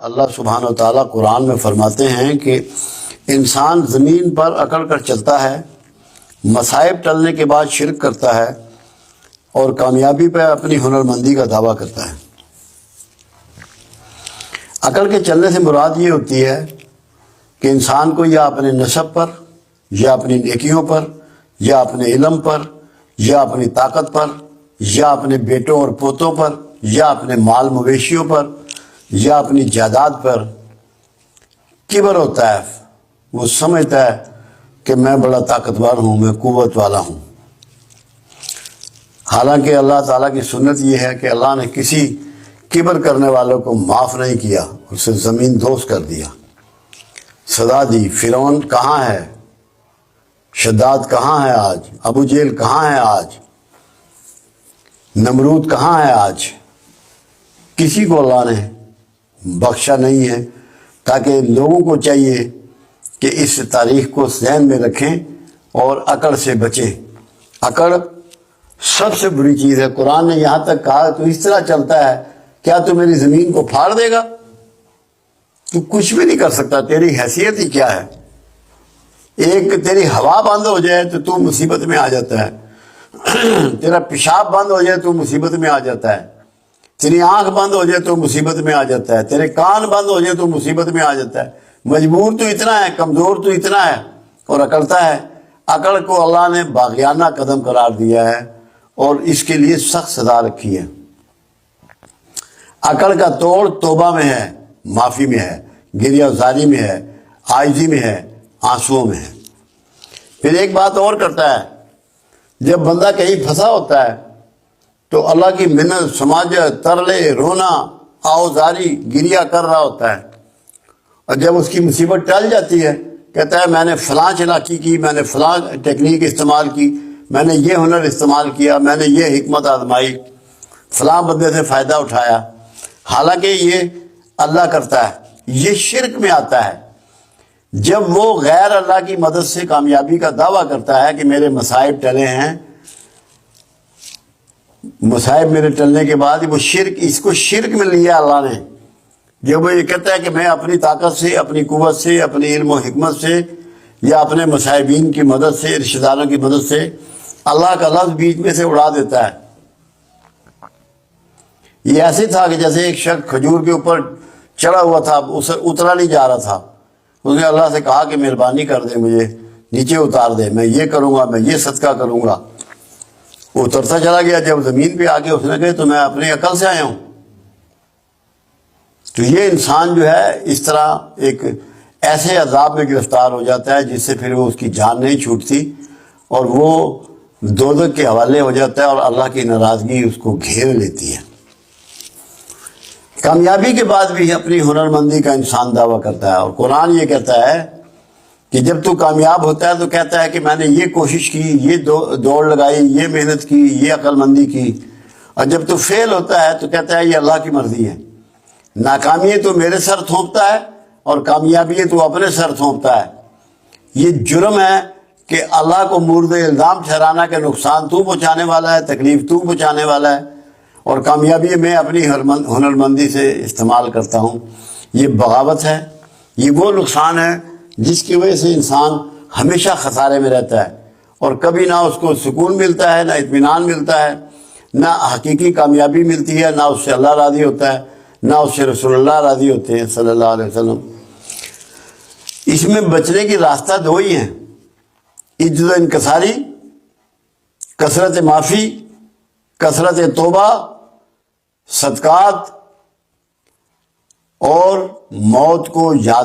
اللہ سبحانہ و تعالیٰ قرآن میں فرماتے ہیں کہ انسان زمین پر اکڑ کر چلتا ہے، مصائب ٹلنے کے بعد شرک کرتا ہے اور کامیابی پہ اپنی ہنرمندی کا دعویٰ کرتا ہے۔ اکڑ کے چلنے سے مراد یہ ہوتی ہے کہ انسان کو یا اپنے نسب پر، یا اپنی نیکیوں پر، یا اپنے علم پر، یا اپنی طاقت پر، یا اپنے بیٹوں اور پوتوں پر، یا اپنے مال مویشیوں پر، یا اپنی جائیداد پر کبر ہوتا ہے۔ وہ سمجھتا ہے کہ میں بڑا طاقتور ہوں، میں قوت والا ہوں۔ حالانکہ اللہ تعالیٰ کی سنت یہ ہے کہ اللہ نے کسی کبر کرنے والوں کو معاف نہیں کیا، اسے زمین دوز کر دیا، سزا دی۔ فرعون کہاں ہے؟ شداد کہاں ہے آج؟ ابو جہل کہاں ہے آج؟ نمرود کہاں ہے آج؟ کسی کو اللہ نے بخشا نہیں ہے، تاکہ لوگوں کو چاہیے کہ اس تاریخ کو ذہن میں رکھیں اور اکڑ سے بچیں۔ اکڑ سب سے بری چیز ہے۔ قرآن نے یہاں تک کہا تو اس طرح چلتا ہے، کیا تو میری زمین کو پھاڑ دے گا؟ تو کچھ بھی نہیں کر سکتا، تیری حیثیت ہی کیا ہے؟ ایک تیری ہوا بند ہو جائے تو مصیبت میں آ جاتا ہے، تیرا پیشاب بند ہو جائے تو مصیبت میں آ جاتا ہے، تیری آنکھ بند ہو جائے تو مصیبت میں آ جاتا ہے، تیرے کان بند ہو جائے تو مصیبت میں آ جاتا ہے۔ مجبور تو اتنا ہے، کمزور تو اتنا ہے اور اکڑتا ہے۔ اکڑ کو اللہ نے باغیانہ قدم قرار دیا ہے اور اس کے لیے سخت سزا رکھی ہے۔ اکڑ کا توڑ توبہ میں ہے، معافی میں ہے، گریہ زاری میں ہے، عاجزی میں ہے، آنسوؤں میں ہے۔ پھر ایک بات اور کرتا ہے، جب بندہ کہیں پھنسا ہوتا ہے تو اللہ کی منت، سماجت، ترلے، رونا، آوزاری، گریہ کر رہا ہوتا ہے، اور جب اس کی مصیبت ٹل جاتی ہے کہتا ہے میں نے فلاں چلاکی کی، میں نے فلاں ٹیکنیک استعمال کی، میں نے یہ ہنر استعمال کیا، میں نے یہ حکمت آزمائی، فلاں بندے سے فائدہ اٹھایا۔ حالانکہ یہ اللہ کرتا ہے، یہ شرک میں آتا ہے۔ جب وہ غیر اللہ کی مدد سے کامیابی کا دعویٰ کرتا ہے کہ میرے مصائب ٹلے ہیں، مصائب میرے ٹلنے کے بعد وہ شرک، اس کو شرک میں لیا اللہ نے۔ جب وہ یہ کہتا ہے کہ میں اپنی طاقت سے، اپنی قوت سے، اپنی علم و حکمت سے، یا اپنے مصائبین کی مدد سے، رشتہ داروں کی مدد سے اللہ کا لفظ بیچ میں سے اڑا دیتا ہے۔ یہ ایسے تھا کہ جیسے ایک شخص کھجور کے اوپر چڑھا ہوا تھا، اسے اترا نہیں جا رہا تھا، اس نے اللہ سے کہا کہ مہربانی کر دے، مجھے نیچے اتار دے، میں یہ کروں گا، میں یہ صدقہ کروں گا۔ وہ اترتا چلا گیا، جب زمین پہ آ کے اس نے کہا تو میں اپنی عقل سے آیا ہوں۔ تو یہ انسان جو ہے اس طرح ایک ایسے عذاب میں گرفتار ہو جاتا ہے جس سے پھر وہ اس کی جان نہیں چھوٹتی اور وہ دوزخ کے حوالے ہو جاتا ہے اور اللہ کی ناراضگی اس کو گھیر لیتی ہے۔ کامیابی کے بعد بھی اپنی ہنرمندی کا انسان دعویٰ کرتا ہے، اور قرآن یہ کہتا ہے کہ جب تو کامیاب ہوتا ہے تو کہتا ہے کہ میں نے یہ کوشش کی، یہ دوڑ لگائی، یہ محنت کی، یہ عقل مندی کی، اور جب تو فیل ہوتا ہے تو کہتا ہے یہ اللہ کی مرضی ہے۔ ناکامی تو میرے سر تھونپتا ہے اور کامیابی تو اپنے سر تھونپتا ہے۔ یہ جرم ہے کہ اللہ کو مورد الزام ٹھہرانا کہ نقصان تو پہنچانے والا ہے، تکلیف تو پہنچانے والا ہے، اور کامیابی میں اپنی ہنرمندی سے استعمال کرتا ہوں۔ یہ بغاوت ہے، یہ وہ نقصان ہے جس کی وجہ سے انسان ہمیشہ خسارے میں رہتا ہے، اور کبھی نہ اس کو سکون ملتا ہے، نہ اطمینان ملتا ہے، نہ حقیقی کامیابی ملتی ہے، نہ اس سے اللہ راضی ہوتا ہے، نہ اس سے رسول اللہ راضی ہوتے ہیں صلی اللہ علیہ وسلم۔ اس میں بچنے کی راستہ دو ہی ہیں، عجز و انکساری، کثرت معافی، کثرت توبہ، صدقات، اور موت کو یاد